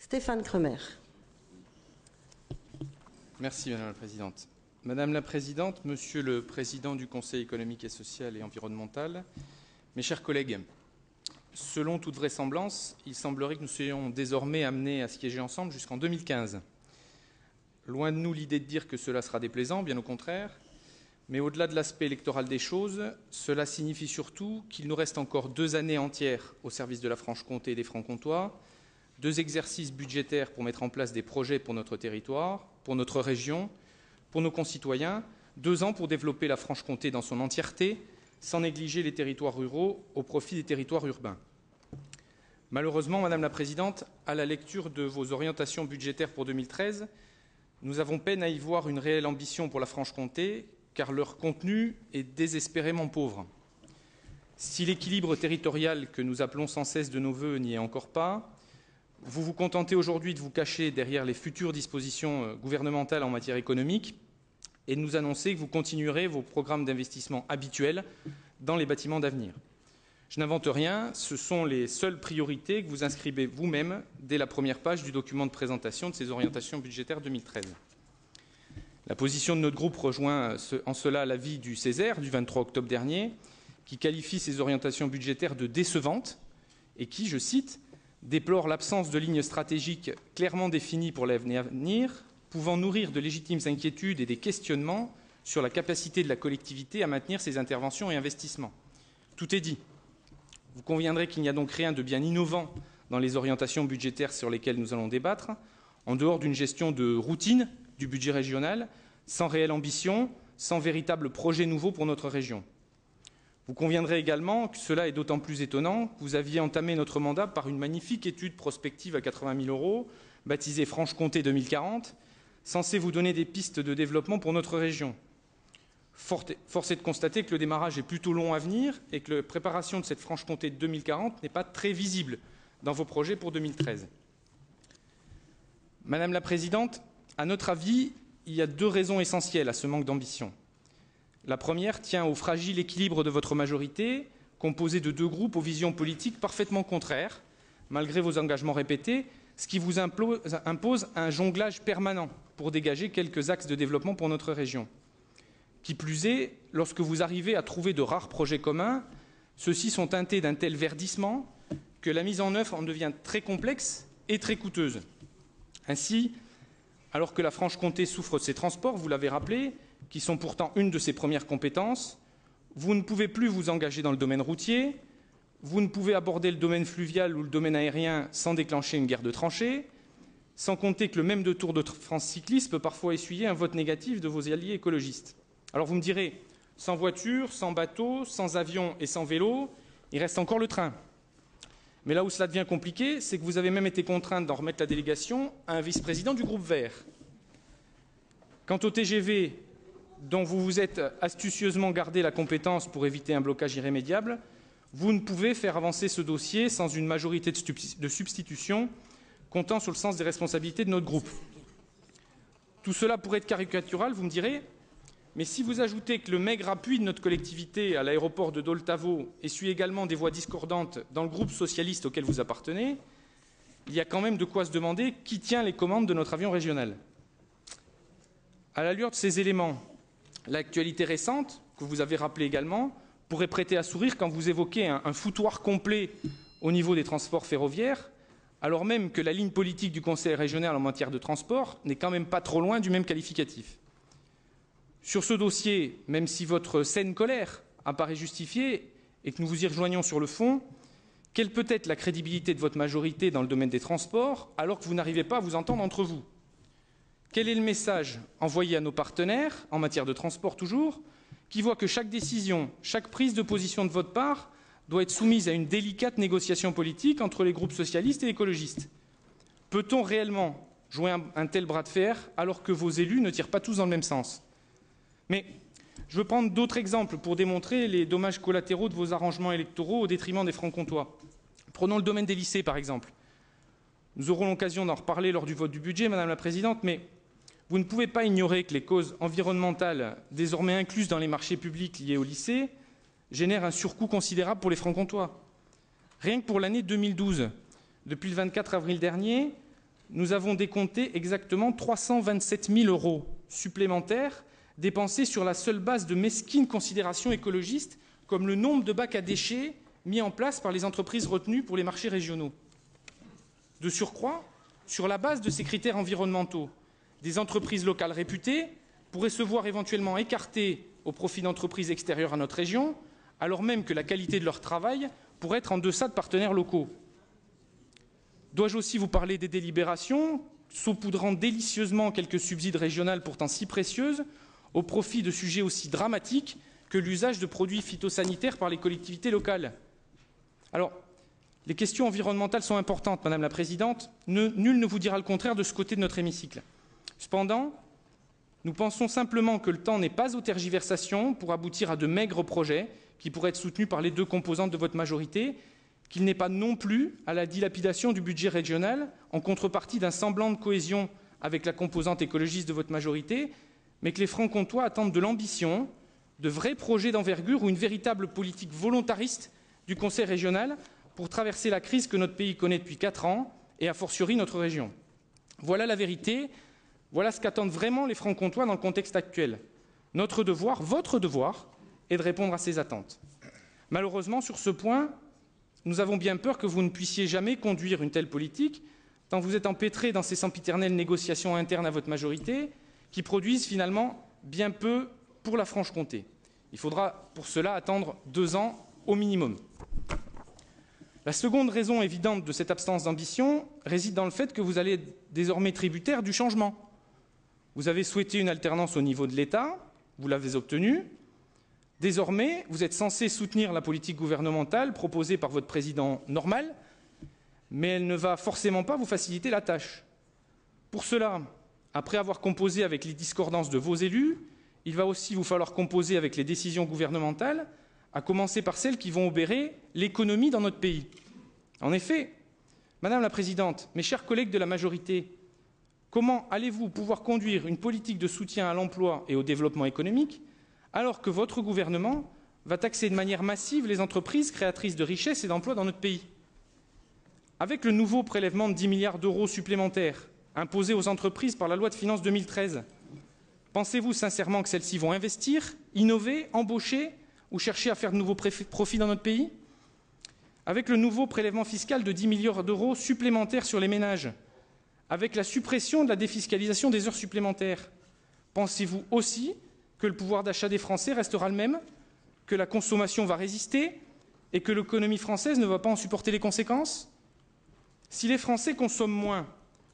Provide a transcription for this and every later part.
Stéphane Kremer. Merci Madame la Présidente. Madame la Présidente, Monsieur le Président du Conseil économique et social et environnemental, mes chers collègues, selon toute vraisemblance, il semblerait que nous soyons désormais amenés à siéger ensemble jusqu'en 2015. Loin de nous l'idée de dire que cela sera déplaisant, bien au contraire, mais au-delà de l'aspect électoral des choses, cela signifie surtout qu'il nous reste encore 2 années entières au service de la Franche-Comté et des Francs-Comtois, 2 exercices budgétaires pour mettre en place des projets pour notre territoire, pour notre région, pour nos concitoyens, 2 ans pour développer la Franche-Comté dans son entièreté, sans négliger les territoires ruraux au profit des territoires urbains. Malheureusement, Madame la Présidente, à la lecture de vos orientations budgétaires pour 2013, nous avons peine à y voir une réelle ambition pour la Franche-Comté, car leur contenu est désespérément pauvre. Si l'équilibre territorial que nous appelons sans cesse de nos vœux n'y est encore pas, vous vous contentez aujourd'hui de vous cacher derrière les futures dispositions gouvernementales en matière économique et de nous annoncer que vous continuerez vos programmes d'investissement habituels dans les bâtiments d'avenir. Je n'invente rien, ce sont les seules priorités que vous inscrivez vous-même dès la première page du document de présentation de ces orientations budgétaires 2013. La position de notre groupe rejoint en cela l'avis du Césaire du 23 octobre dernier, qui qualifie ces orientations budgétaires de décevantes et qui, je cite, déplore l'absence de lignes stratégiques clairement définies pour l'avenir, pouvant nourrir de légitimes inquiétudes et des questionnements sur la capacité de la collectivité à maintenir ses interventions et investissements. Tout est dit. Vous conviendrez qu'il n'y a donc rien de bien innovant dans les orientations budgétaires sur lesquelles nous allons débattre, en dehors d'une gestion de routine du budget régional, sans réelle ambition, sans véritable projet nouveau pour notre région. Vous conviendrez également que cela est d'autant plus étonnant que vous aviez entamé notre mandat par une magnifique étude prospective à 80 000 €, baptisée Franche-Comté 2040, censée vous donner des pistes de développement pour notre région. Force est de constater que le démarrage est plutôt long à venir et que la préparation de cette Franche-Comté 2040 n'est pas très visible dans vos projets pour 2013. Madame la Présidente, à notre avis, il y a 2 raisons essentielles à ce manque d'ambition. La première tient au fragile équilibre de votre majorité, composée de 2 groupes aux visions politiques parfaitement contraires, malgré vos engagements répétés, ce qui vous impose un jonglage permanent pour dégager quelques axes de développement pour notre région. Qui plus est, lorsque vous arrivez à trouver de rares projets communs, ceux-ci sont teintés d'un tel verdissement que la mise en œuvre en devient très complexe et très coûteuse. Ainsi, alors que la Franche-Comté souffre de ses transports, vous l'avez rappelé, qui sont pourtant une de ses premières compétences, vous ne pouvez plus vous engager dans le domaine routier, vous ne pouvez aborder le domaine fluvial ou le domaine aérien sans déclencher une guerre de tranchées, sans compter que le même de Tour de France cycliste peut parfois essuyer un vote négatif de vos alliés écologistes. Alors vous me direz, sans voiture, sans bateau, sans avion et sans vélo, il reste encore le train. Mais là où cela devient compliqué, c'est que vous avez même été contrainte d'en remettre la délégation à un vice-président du groupe Vert. Quant au TGV, dont vous vous êtes astucieusement gardé la compétence pour éviter un blocage irrémédiable, vous ne pouvez faire avancer ce dossier sans une majorité de substitution comptant sur le sens des responsabilités de notre groupe. Tout cela pourrait être caricatural, vous me direz, mais si vous ajoutez que le maigre appui de notre collectivité à l'aéroport de Doltavo essuie également des voix discordantes dans le groupe socialiste auquel vous appartenez, il y a quand même de quoi se demander qui tient les commandes de notre avion régional. À la lueur de ces éléments, l'actualité récente, que vous avez rappelée également, pourrait prêter à sourire quand vous évoquez un foutoir complet au niveau des transports ferroviaires, alors même que la ligne politique du Conseil régional en matière de transport n'est quand même pas trop loin du même qualificatif. Sur ce dossier, même si votre saine colère apparaît justifiée et que nous vous y rejoignons sur le fond, quelle peut être la crédibilité de votre majorité dans le domaine des transports alors que vous n'arrivez pas à vous entendre entre vous? Quel est le message envoyé à nos partenaires, en matière de transport toujours, qui voient que chaque décision, chaque prise de position de votre part doit être soumise à une délicate négociation politique entre les groupes socialistes et écologistes? Peut-on réellement jouer un tel bras de fer alors que vos élus ne tirent pas tous dans le même sens? Mais je veux prendre d'autres exemples pour démontrer les dommages collatéraux de vos arrangements électoraux au détriment des Francs-Comtois. Prenons le domaine des lycées, par exemple. Nous aurons l'occasion d'en reparler lors du vote du budget, Madame la Présidente, mais vous ne pouvez pas ignorer que les causes environnementales, désormais incluses dans les marchés publics liés au lycée, génèrent un surcoût considérable pour les Francs-Comtois. Rien que pour l'année 2012, depuis le 24 avril dernier, nous avons décompté exactement 327 000 € supplémentaires dépensés sur la seule base de mesquines considérations écologistes, comme le nombre de bacs à déchets mis en place par les entreprises retenues pour les marchés régionaux. De surcroît, sur la base de ces critères environnementaux, des entreprises locales réputées pourraient se voir éventuellement écartées au profit d'entreprises extérieures à notre région, alors même que la qualité de leur travail pourrait être en deçà de partenaires locaux. Dois-je aussi vous parler des délibérations, saupoudrant délicieusement quelques subsides régionaux pourtant si précieuses, au profit de sujets aussi dramatiques que l'usage de produits phytosanitaires par les collectivités locales? Alors, les questions environnementales sont importantes, Madame la Présidente. Nul ne vous dira le contraire de ce côté de notre hémicycle. Cependant, nous pensons simplement que le temps n'est pas aux tergiversations pour aboutir à de maigres projets qui pourraient être soutenus par les deux composantes de votre majorité, qu'il n'est pas non plus à la dilapidation du budget régional en contrepartie d'un semblant de cohésion avec la composante écologiste de votre majorité, mais que les Francs-Comtois attendent de l'ambition, de vrais projets d'envergure ou une véritable politique volontariste du Conseil régional pour traverser la crise que notre pays connaît depuis 4 ans et a fortiori notre région. Voilà la vérité, voilà ce qu'attendent vraiment les Francs-Comtois dans le contexte actuel. Notre devoir, votre devoir, est de répondre à ces attentes. Malheureusement, sur ce point, nous avons bien peur que vous ne puissiez jamais conduire une telle politique, tant vous êtes empêtrés dans ces sempiternelles négociations internes à votre majorité, qui produisent finalement bien peu pour la Franche-Comté. Il faudra pour cela attendre 2 ans au minimum. La seconde raison évidente de cette absence d'ambition réside dans le fait que vous allez être désormais tributaire du changement. Vous avez souhaité une alternance au niveau de l'État, vous l'avez obtenue. Désormais, vous êtes censé soutenir la politique gouvernementale proposée par votre président normal, mais elle ne va forcément pas vous faciliter la tâche. Pour cela, après avoir composé avec les discordances de vos élus, il va aussi vous falloir composer avec les décisions gouvernementales, à commencer par celles qui vont obérer l'économie dans notre pays. En effet, Madame la Présidente, mes chers collègues de la majorité, comment allez-vous pouvoir conduire une politique de soutien à l'emploi et au développement économique alors que votre gouvernement va taxer de manière massive les entreprises créatrices de richesses et d'emplois dans notre pays? Avec le nouveau prélèvement de 10 milliards d'euros supplémentaires imposé aux entreprises par la loi de finances 2013, pensez-vous sincèrement que celles-ci vont investir, innover, embaucher ou chercher à faire de nouveaux profits dans notre pays? Avec le nouveau prélèvement fiscal de 10 milliards d'euros supplémentaires sur les ménages, avec la suppression de la défiscalisation des heures supplémentaires, pensez-vous aussi que le pouvoir d'achat des Français restera le même, que la consommation va résister et que l'économie française ne va pas en supporter les conséquences? Si les Français consomment moins,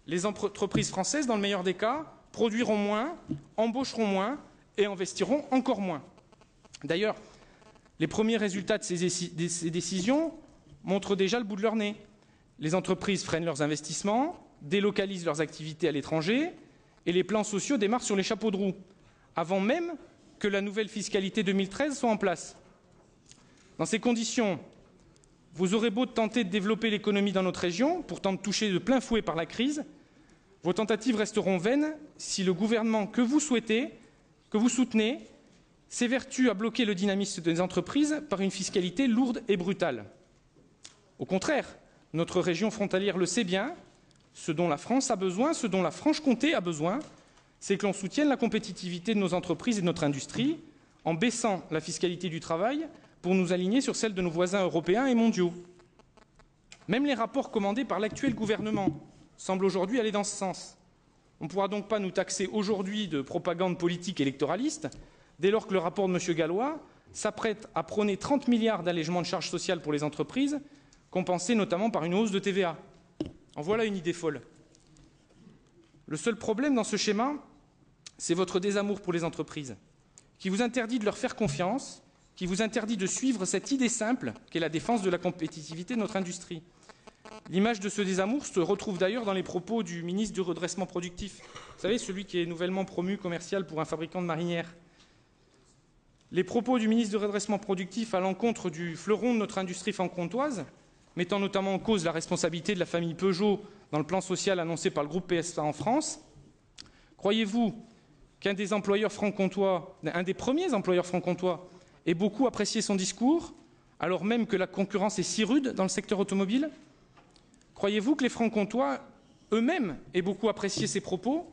les entreprises françaises, dans le meilleur des cas, produiront moins, embaucheront moins et investiront encore moins. D'ailleurs, les premiers résultats de ces décisions montrent déjà le bout de leur nez. Les entreprises freinent leurs investissements, délocalisent leurs activités à l'étranger et les plans sociaux démarrent sur les chapeaux de roue, avant même que la nouvelle fiscalité 2013 soit en place. Dans ces conditions, vous aurez beau tenter de développer l'économie dans notre région, pourtant touchée de plein fouet par la crise, vos tentatives resteront vaines si le gouvernement que vous souhaitez, que vous soutenez, s'évertue à bloquer le dynamisme des entreprises par une fiscalité lourde et brutale. Au contraire, notre région frontalière le sait bien, ce dont la France a besoin, ce dont la Franche-Comté a besoin, c'est que l'on soutienne la compétitivité de nos entreprises et de notre industrie en baissant la fiscalité du travail pour nous aligner sur celle de nos voisins européens et mondiaux. Même les rapports commandés par l'actuel gouvernement semblent aujourd'hui aller dans ce sens. On ne pourra donc pas nous taxer aujourd'hui de propagande politique électoraliste dès lors que le rapport de M. Gallois s'apprête à prôner 30 milliards d'allègements de charges sociales pour les entreprises, compensés notamment par une hausse de TVA. En voilà une idée folle. Le seul problème dans ce schéma, c'est votre désamour pour les entreprises, qui vous interdit de leur faire confiance, qui vous interdit de suivre cette idée simple qu'est la défense de la compétitivité de notre industrie. L'image de ce désamour se retrouve d'ailleurs dans les propos du ministre du redressement productif. Vous savez, celui qui est nouvellement promu commercial pour un fabricant de marinières. Les propos du ministre du redressement productif à l'encontre du fleuron de notre industrie franc-comtoise, mettant notamment en cause la responsabilité de la famille Peugeot dans le plan social annoncé par le groupe PSA en France. Croyez-vous qu'un des employeurs franc-comtois, un des premiers employeurs franc-comtois, ait beaucoup apprécié son discours, alors même que la concurrence est si rude dans le secteur automobile? Croyez-vous que les Francs-Comtois eux-mêmes aient beaucoup apprécié ces propos,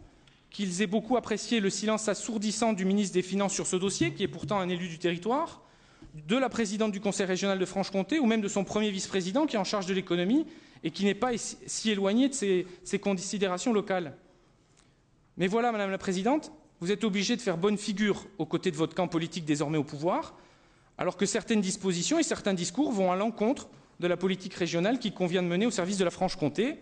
qu'ils aient beaucoup apprécié le silence assourdissant du ministre des Finances sur ce dossier, qui est pourtant un élu du territoire, de la présidente du Conseil régional de Franche-Comté, ou même de son premier vice-président qui est en charge de l'économie et qui n'est pas si éloigné de ces considérations locales. Mais voilà, Madame la Présidente, vous êtes obligée de faire bonne figure aux côtés de votre camp politique désormais au pouvoir, alors que certaines dispositions et certains discours vont à l'encontre de la politique régionale qu'il convient de mener au service de la Franche-Comté,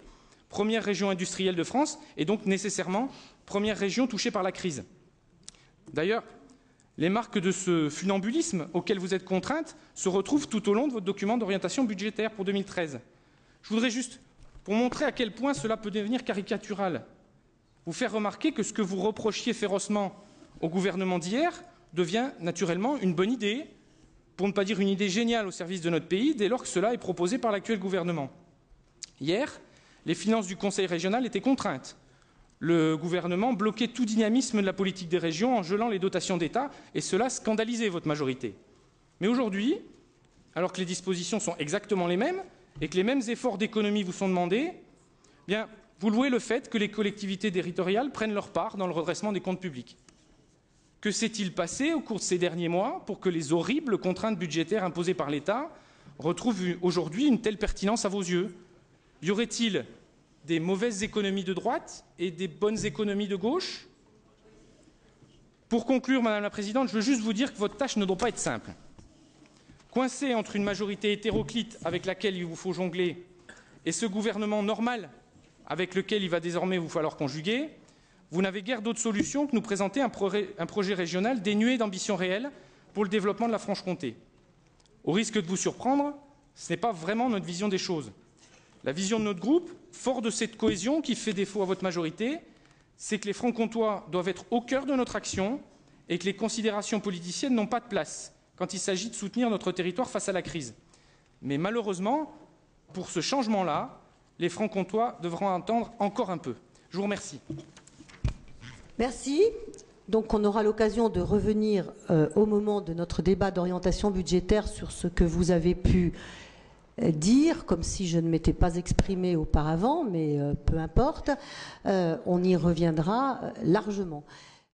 première région industrielle de France et donc nécessairement première région touchée par la crise. D'ailleurs, les marques de ce funambulisme auquel vous êtes contrainte se retrouvent tout au long de votre document d'orientation budgétaire pour 2013. Je voudrais juste, pour montrer à quel point cela peut devenir caricatural, vous faire remarquer que ce que vous reprochiez férocement au gouvernement d'hier devient naturellement une bonne idée, pour ne pas dire une idée géniale au service de notre pays, dès lors que cela est proposé par l'actuel gouvernement. Hier, les finances du Conseil régional étaient contraintes. Le gouvernement bloquait tout dynamisme de la politique des régions en gelant les dotations d'État, et cela scandalisait votre majorité. Mais aujourd'hui, alors que les dispositions sont exactement les mêmes, et que les mêmes efforts d'économie vous sont demandés, bien, vous louez le fait que les collectivités territoriales prennent leur part dans le redressement des comptes publics. Que s'est-il passé au cours de ces derniers mois pour que les horribles contraintes budgétaires imposées par l'État retrouvent aujourd'hui une telle pertinence à vos yeux? Y aurait-il des mauvaises économies de droite et des bonnes économies de gauche? Pour conclure, Madame la Présidente, je veux juste vous dire que votre tâche ne doit pas être simple. Coincé entre une majorité hétéroclite avec laquelle il vous faut jongler et ce gouvernement normal avec lequel il va désormais vous falloir conjuguer, vous n'avez guère d'autre solution que de nous présenter un projet régional dénué d'ambition réelle pour le développement de la Franche-Comté. Au risque de vous surprendre, ce n'est pas vraiment notre vision des choses. La vision de notre groupe, fort de cette cohésion qui fait défaut à votre majorité, c'est que les Francs-Comtois doivent être au cœur de notre action et que les considérations politiciennes n'ont pas de place quand il s'agit de soutenir notre territoire face à la crise. Mais malheureusement, pour ce changement-là, les Francs-Comtois devront attendre encore un peu. Je vous remercie. Merci. Donc on aura l'occasion de revenir au moment de notre débat d'orientation budgétaire sur ce que vous avez pu dire, comme si je ne m'étais pas exprimée auparavant, mais peu importe, on y reviendra largement.